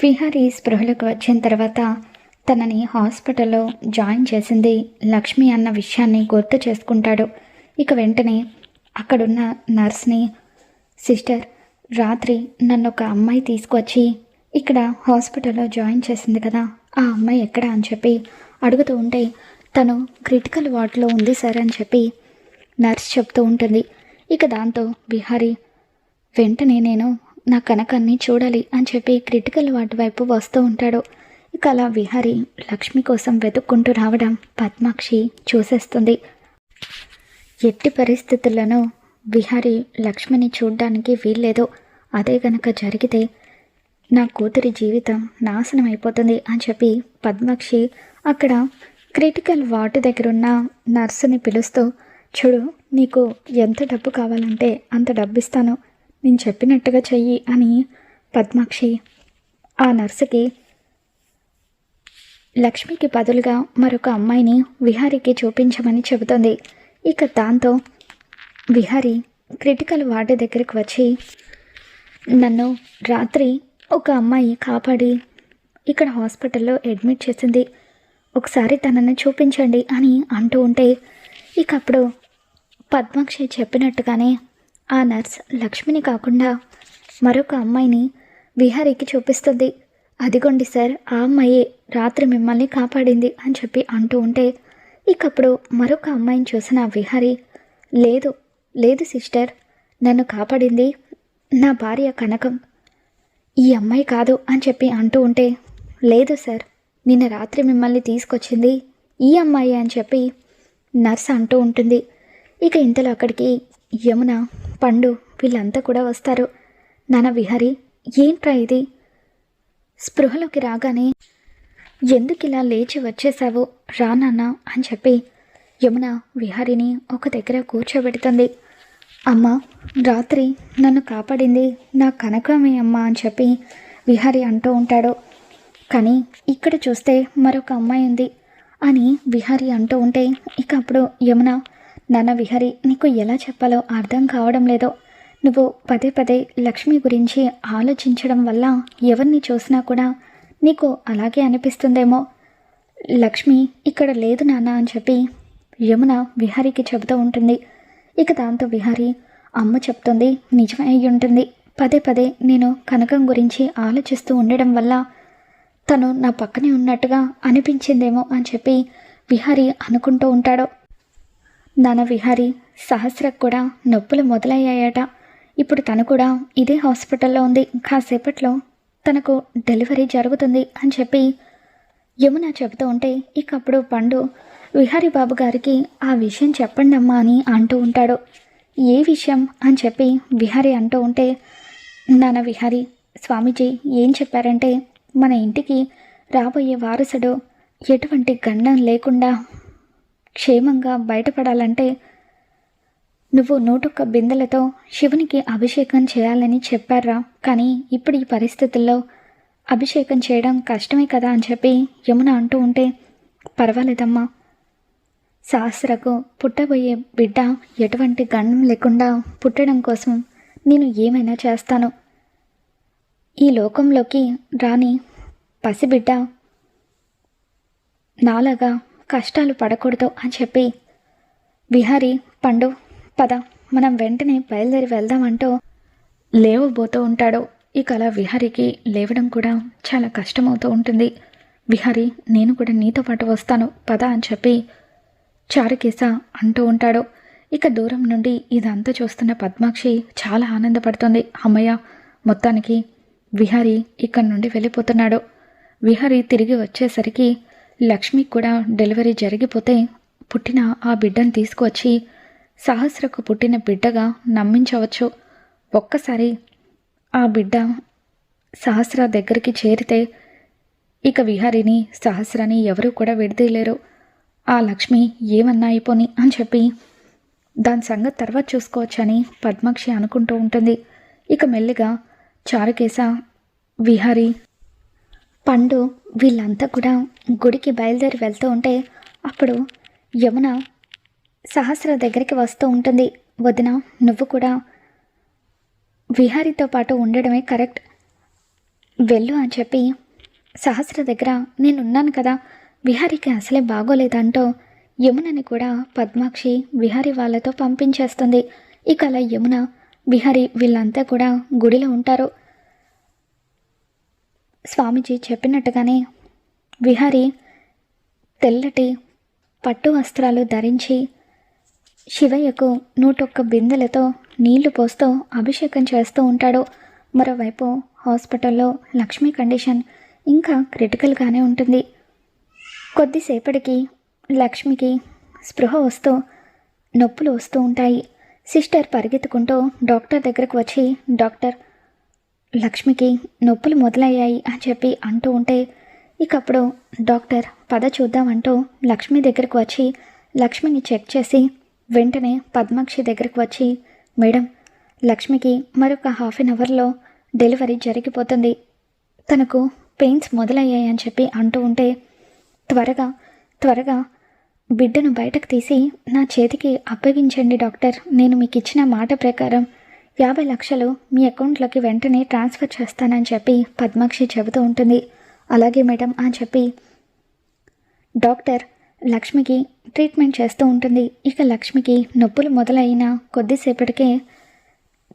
విహారీ స్పృహలోకి వచ్చిన తర్వాత తనని హాస్పిటల్లో జాయిన్ చేసింది లక్ష్మి అన్న విషయాన్ని గుర్తు చేసుకుంటాడు. ఇక వెంటనే అక్కడున్న నర్స్ని, సిస్టర్, రాత్రి నన్ను ఒక అమ్మాయి తీసుకొచ్చి ఇక్కడ హాస్పిటల్లో జాయిన్ చేసింది కదా, ఆ అమ్మాయి ఎక్కడా అని చెప్పి అడుగుతూ ఉంటే తను క్రిటికల్ వార్డులో ఉంది సార్ అని చెప్పి నర్స్ చెప్తూ ఉంటుంది. ఇక దాంతో విహారీ వెంటనే నేను నా కనకాన్ని చూడాలి అని చెప్పి క్రిటికల్ వార్డు వైపు వస్తూ ఉంటాడు. ఇక అలా విహారీ లక్ష్మి కోసం వెతుక్కుంటూ రావడం పద్మాక్షి చూసేస్తుంది. ఎట్టి పరిస్థితుల్లోనూ విహారీ లక్ష్మిని చూడ్డానికి వీల్లేదు, అదే గనక జరిగితే నా కూతురి జీవితం నాశనం అయిపోతుంది అని చెప్పి పద్మాక్షి అక్కడ క్రిటికల్ వార్డు దగ్గరున్న నర్సుని పిలుస్తూ, చూడు, నీకు ఎంత డబ్బు కావాలంటే అంత డబ్బు ఇస్తాను, నేను చెప్పినట్టుగా చెయ్యి అని పద్మాక్షి ఆ నర్సుకి లక్ష్మికి బదులుగా మరొక అమ్మాయిని విహారీకి చూపించమని చెబుతుంది. ఇక దాంతో విహారీ క్రిటికల్ వార్డు దగ్గరికి వచ్చి, నన్ను రాత్రి ఒక అమ్మాయి కాపాడి ఇక్కడ హాస్పిటల్లో అడ్మిట్ చేసింది, ఒకసారి తనని చూపించండి అని అంటూ ఉంటే ఇక అప్పుడు పద్మాక్షి చెప్పినట్టుగానే ఆ నర్స్ లక్ష్మిని కాకుండా మరొక అమ్మాయిని విహారీకి చూపిస్తుంది. అదిగోండి సార్, ఆ అమ్మాయి రాత్రి మిమ్మల్ని కాపాడింది అని చెప్పి అంటూ ఉంటే ఇకప్పుడు మరొక అమ్మాయిని చూసిన విహారీ, లేదు లేదు సిస్టర్, నన్ను కాపాడింది నా భార్య కనకం, ఈ అమ్మాయి కాదు అని చెప్పి అంటూ ఉంటే, లేదు సార్, నిన్న రాత్రి మిమ్మల్ని తీసుకొచ్చింది ఈ అమ్మాయి అని చెప్పి నర్స్ అంటూ ఉంటుంది. ఇక ఇంతలో అక్కడికి యమున, పండు వీళ్ళంతా కూడా వస్తారు. నాన్న విహారీ, ఏంట్రా ఇది, స్పృహలోకి రాగానే ఎందుకు ఇలా లేచి వచ్చేసావు, రా నాన్న అని చెప్పి యమున విహారీని ఒక దగ్గర కూర్చోబెడుతుంది. అమ్మ, రాత్రి నన్ను కాపాడింది నా కనకమే అమ్మ అని చెప్పి విహారీ అంటూ ఉంటాడు. కానీ ఇక్కడ చూస్తే మరొక అమ్మాయి ఉంది అని విహారీ అంటూ ఉంటే ఇక అప్పుడు యమున, నాన్న విహారీ, నీకు ఎలా చెప్పాలో అర్థం కావడం లేదో, నువ్వు పదే పదే లక్ష్మి గురించి ఆలోచించడం వల్ల ఎవరిని చూసినా కూడా నీకు అలాగే అనిపిస్తుందేమో, లక్ష్మి ఇక్కడ లేదు నాన్న అని చెప్పి యమున విహారీకి చెబుతూ ఉంటుంది. ఇక దాంతో విహారీ, అమ్మ చెప్తుంది నిజమే అయి ఉంటుంది, పదే పదే నేను కనకం గురించి ఆలోచిస్తూ ఉండడం వల్ల తను నా పక్కనే ఉన్నట్టుగా అనిపించిందేమో అని చెప్పి విహారీ అనుకుంటూ ఉంటాడు. నాన్న విహారీ, సహస్రకు కూడా నొప్పులు మొదలయ్యాయట, ఇప్పుడు తను కూడా ఇదే హాస్పిటల్లో ఉంది, కాసేపట్లో తనకు డెలివరీ జరుగుతుంది అని చెప్పి యమున చెబుతూ ఉంటే ఇక అప్పుడు పండు, విహారీ బాబు గారికి ఆ విషయం చెప్పండి అమ్మా అని అంటూ ఉంటాడు. ఏ విషయం అని చెప్పి విహారీ అంటూ ఉంటే, నాన్న విహారీ, స్వామీజీ ఏం చెప్పారంటే మన ఇంటికి రాబోయే వారసుడు ఎటువంటి గండం లేకుండా క్షేమంగా బయటపడాలంటే నువ్వు 101 బిందెలతో శివునికి అభిషేకం చేయాలని చెప్పారా, కానీ ఇప్పుడు ఈ పరిస్థితుల్లో అభిషేకం చేయడం కష్టమే కదా అని చెప్పి యమున అంటూ ఉంటే, పర్వాలేదమ్మా, సహస్రకు పుట్టబోయే బిడ్డ ఎటువంటి గండం లేకుండా పుట్టడం కోసం నేను ఏమైనా చేస్తాను, ఈ లోకంలోకి రాని పసిబిడ్డ నాలాగా కష్టాలు పడకూడదు అని చెప్పి విహారీ, పండు పద మనం వెంటనే బయలుదేరి వెళ్దామంటూ లేవబోతూ ఉంటాడు. ఇక అలా విహారీకి లేవడం కూడా చాలా కష్టమవుతూ ఉంటుంది. విహారీ, నేను కూడా నీతో పాటు వస్తాను పద అని చెప్పి చారుకేశ అంటూ ఉంటాడు. ఇక దూరం నుండి ఇదంతా చూస్తున్న పద్మాక్షి చాలా ఆనందపడుతుంది. అమ్మయ్య, మొత్తానికి విహారీ ఇక్కడి నుండి వెళ్ళిపోతున్నాడు. విహారీ తిరిగి వచ్చేసరికి లక్ష్మి కూడా డెలివరీ జరిగిపోతే పుట్టిన ఆ బిడ్డను తీసుకువచ్చి సహస్రకు పుట్టిన బిడ్డగా నమ్మించవచ్చు. ఒక్కసారి ఆ బిడ్డ సహస్ర దగ్గరికి చేరితే ఇక విహారీని సహస్రని ఎవరూ కూడా విడదీయలేరు. ఆ లక్ష్మి ఏమన్నా అయిపోని అని చెప్పి దాని సంగతి తర్వాత చూసుకోవచ్చని పద్మాక్షి అనుకుంటూ ఉంటుంది. ఇక మెల్లిగా చారుకేశ, విహారీ, పండు వీళ్ళంతా కూడా గుడికి బయలుదేరి వెళ్తూ ఉంటే అప్పుడు యమున సహస్ర దగ్గరికి వస్తూ ఉంటుంది. వదిన, నువ్వు కూడా విహారీతో పాటు ఉండడమే కరెక్ట్, వెళ్ళు అని చెప్పి సహస్ర దగ్గర నేనున్నాను కదా, విహారికి అసలే బాగోలేదంటూ యమునని కూడా పద్మాక్షి విహారి వాళ్ళతో పంపించేస్తుంది. ఇక అలా యమున విహారి వీళ్ళంతా కూడా గుడిలో ఉంటారు. స్వామీజీ చెప్పినట్టుగానే విహారి తెల్లటి పట్టు వస్త్రాలు ధరించి శివయ్యకు 101 బిందెలతో నీళ్లు పోస్తూ అభిషేకం చేస్తూ ఉంటాడు. మరోవైపు హాస్పిటల్లో లక్ష్మి కండిషన్ ఇంకా క్రిటికల్గానే ఉంటుంది. కొద్దిసేపటికి లక్ష్మికి స్పృహ వస్తూ నొప్పులు వస్తూ ఉంటాయి. సిస్టర్ పరిగెత్తుకుంటూ డాక్టర్ దగ్గరకు వచ్చి, డాక్టర్ లక్ష్మికి నొప్పులు మొదలయ్యాయి అని చెప్పి అంటూ ఉంటే, ఇకప్పుడు డాక్టర్ పద చూద్దామంటూ లక్ష్మి దగ్గరకు వచ్చి లక్ష్మిని చెక్ చేసి వెంటనే పద్మాక్షి దగ్గరకు వచ్చి, మేడం లక్ష్మికి మరొక హాఫ్ అన్ అవర్లో డెలివరీ జరిగిపోతుంది, తనకు పెయిన్స్ మొదలయ్యాయి అని చెప్పి అంటూ ఉంటే, త్వరగా బిడ్డను బయటకు తీసి నా చేతికి అప్పగించండి డాక్టర్, నేను మీకు ఇచ్చిన మాట ప్రకారం 50 లక్షలు మీ అకౌంట్లోకి వెంటనే ట్రాన్స్ఫర్ చేస్తానని చెప్పి పద్మాక్షి చెబుతూ ఉంటుంది. అలాగే మేడం అని చెప్పి డాక్టర్ లక్ష్మికి ట్రీట్మెంట్ చేస్తూ ఉంటుంది. ఇక లక్ష్మికి నొప్పులు మొదలైన కొద్దిసేపటికే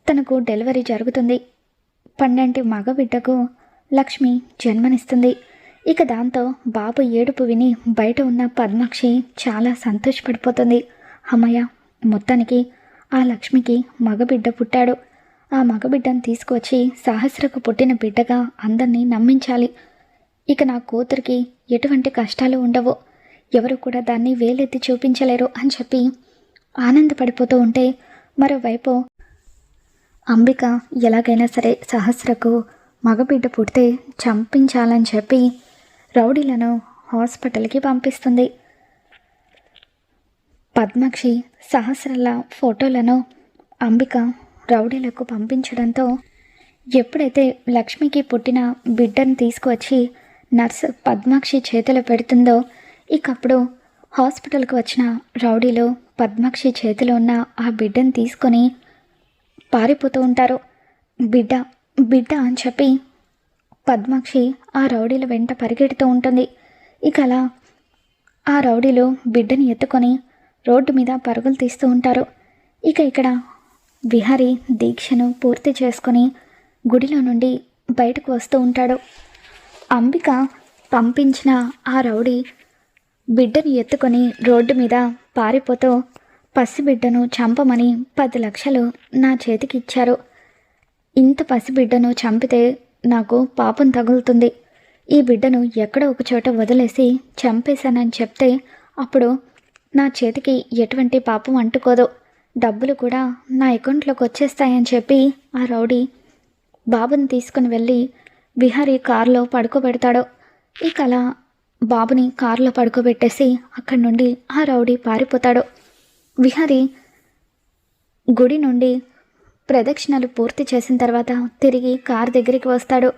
తనకు డెలివరీ జరుగుతుంది. 12 మగబిడ్డకు లక్ష్మి జన్మనిస్తుంది. ఇక దాంతో బాబు ఏడుపు విని బయట ఉన్న పద్మాక్షి చాలా సంతోషపడిపోతుంది. అమ్మయ్య, మొత్తానికి ఆ లక్ష్మికి మగబిడ్డ పుట్టాడు. ఆ మగబిడ్డను తీసుకువచ్చి సహస్రకు పుట్టిన బిడ్డగా అందరినీ నమ్మించాలి. ఇక నా కూతురికి ఎటువంటి కష్టాలు ఉండవు, ఎవరు కూడా దాన్ని వేలెత్తి చూపించలేరు అని చెప్పి ఆనందపడిపోతూ ఉంటే, మరోవైపు అంబిక ఎలాగైనా సరే సహస్రకు మగబిడ్డ పుడితే చంపించాలని చెప్పి రౌడీలను హాస్పిటల్కి పంపిస్తుంది. పద్మాక్షి సహస్రల ఫోటోలను అంబిక రౌడీలకు పంపించడంతో ఎప్పుడైతే లక్ష్మికి పుట్టిన బిడ్డను తీసుకువచ్చి నర్సు పద్మాక్షి చేతిలో పెడుతుందో, ఇకప్పుడు హాస్పిటల్కి వచ్చిన రౌడీలు పద్మాక్షి చేతిలో ఉన్న ఆ బిడ్డను తీసుకొని పారిపోతూ ఉంటారు. బిడ్డ అని చెప్పి పద్మాక్షి ఆ రౌడీల వెంట పరిగెడుతూ ఉంటుంది. ఇక అలా ఆ రౌడీలు బిడ్డని ఎత్తుకొని రోడ్డు మీద పరుగులు తీస్తూ ఉంటారు. ఇక ఇక్కడ విహారి దీక్షను పూర్తి చేసుకొని గుడిలో నుండి బయటకు వస్తూ ఉంటాడు. అంబిక పంపించిన ఆ రౌడీ బిడ్డను ఎత్తుకొని రోడ్డు మీద పారిపోతూ పసిబిడ్డను చంపమని 10 లక్షలు నా చేతికి ఇచ్చారు. ఇంత పసిబిడ్డను చంపితే నాకు పాపం తగులుతుంది, ఈ బిడ్డను ఎక్కడో ఒక చోట వదిలేసి చంపేశానని చెప్తే అప్పుడు నా చేతికి ఎటువంటి పాపం అంటుకోదు, డబ్బులు కూడా నా అకౌంట్లోకి వచ్చేస్తాయని చెప్పి ఆ రౌడీ బాబుని తీసుకుని వెళ్ళి విహారీ కారులో పడుకోబెడతాడు. ఇక అలా బాబుని కారులో పడుకోబెట్టేసి అక్కడి నుండి ఆ రౌడీ పారిపోతాడు. విహారీ గుడి నుండి ప్రదక్షిణలు పూర్తి చేసిన తర్వాత తిరిగి కారు దగ్గరికి వస్తాడు.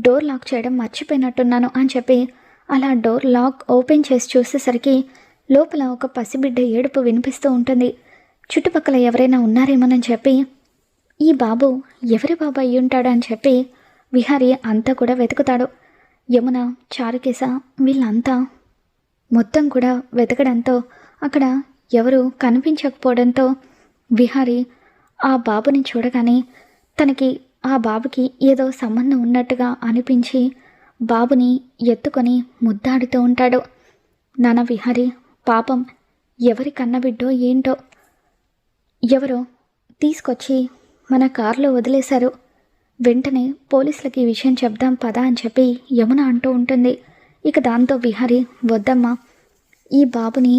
డోర్ లాక్ చేయడం మర్చిపోయినట్టున్నాను అని చెప్పి అలా డోర్ లాక్ ఓపెన్ చేసి చూసేసరికి లోపల ఒక పసిబిడ్డ ఏడుపు వినిపిస్తూ ఉంటుంది. చుట్టుపక్కల ఎవరైనా ఉన్నారేమోనని చెప్పి ఈ బాబు ఎవరి బాబు అయ్యి ఉంటాడు అని చెప్పి విహారీ అంతా కూడా వెతుకుతాడు. యమున, చారుకేశ వీళ్ళంతా మొత్తం కూడా వెతకడంతో అక్కడ ఎవరు కనిపించకపోవడంతో విహారీ ఆ బాబుని చూడగానే తనకి ఆ బాబుకి ఏదో సంబంధం ఉన్నట్టుగా అనిపించి బాబుని ఎత్తుకొని ముద్దాడుతూ ఉంటాడు. నాన్న విహారీ, పాపం ఎవరి కన్నబిడ్డో ఏంటో ఎవరో తీసుకొచ్చి మన కారులో వదిలేశారు, వెంటనే పోలీసులకి ఈ విషయం చెప్దాం పదా అని చెప్పి యమున అంటూ ఉంటుంది. ఇక దాంతో విహారీ, వద్దమ్మా, ఈ బాబుని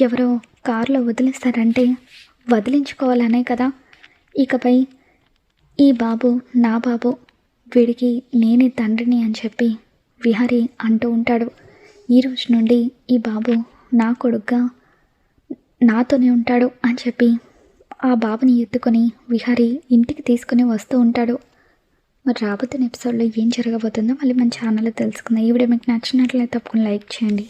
ఎవరో కారులో వదిలేస్తారంటే వదిలించుకోవాలనే కదా, ఇకపై ఈ బాబు నా బాబు, వీడికి నేనే తండ్రిని అని చెప్పి విహారీ అంటూ ఉంటాడు. ఈ రోజు నుండి ఈ బాబు నా కొడుగ్గా నాతోనే ఉంటాడు అని చెప్పి ఆ బాబుని ఎత్తుకొని విహారీ ఇంటికి తీసుకుని వస్తూ ఉంటాడు. మరి రాబోతున్న ఎపిసోడ్లో ఏం జరగబోతుందో మళ్ళీ మన ఛానల్లో తెలుసుకుందాం. ఈ వీడియో మీకు నచ్చినట్లయితే తప్పకుండా లైక్ చేయండి.